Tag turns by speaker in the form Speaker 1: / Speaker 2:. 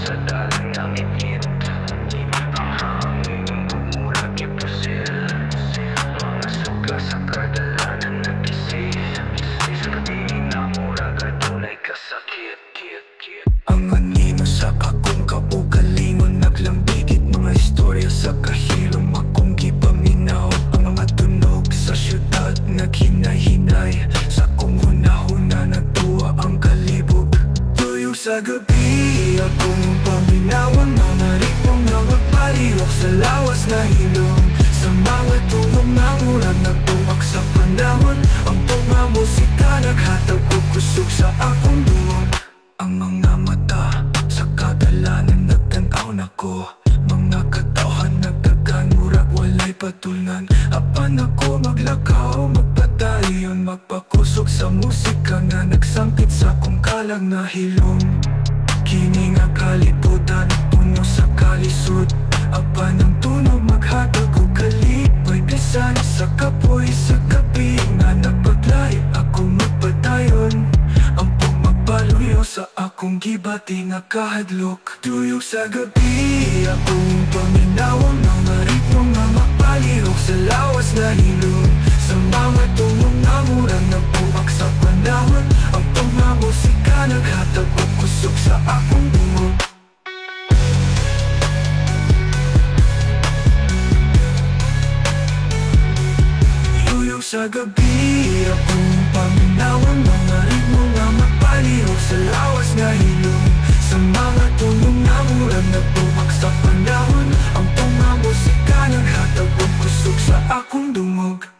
Speaker 1: sa dalang ng init. Ang hangin umurag ipusil, mga suga sa kadalanan nag-isip. Sa patingin na murag at tunay kasakit. Ang anino sa akong kaugalingon, naglambigit mga istorya sa kahilom. Akong gipaminaw ang mga tunog sa syudad, naghinay-hinay sa kong hunahuna, nagtuwa ang kalibog. Tuyong sa gabi, akong paminawan mga ritmong na magpalihok sa lawas na hilom. Sa mga tunog na murag nagtumak sa panahon, ang pagmamusika naghatag o kusog sa akong duwag. Ang mga mata sa kadalanan nagtanaw na ko, mga katawhan nagdagan, murag walay patulnan. Apan ako maglakaw, magpadayon, magpakusog sa musika nga nagsangkit sa kong kalag na hilom. Kini nga kalibutan, puno sa kalisod. Apan ang tunog maghatag o kalipay, bisan sa kapoy sa gabi nga nagpaglahi, ako magpadayon. Ang pagmagbaluyo sa akong gibati nga kahadlok. Tuyok sa gabi, akong paminawang mga ritmong nga magpalihok sa lawas na hilom. Sa mga tunog na murang nagbuwak sa panahon, ang pagmamusika naghatag o kusog sa akong bungog. Tuyok sa gabi, akong paminawang mga ritmong nga magpalihok sa lawas na hilom. Sa mga tunog na murang nagbuwak sa panahon, ang pagmamusika naghatag o kusog sa akong dungog.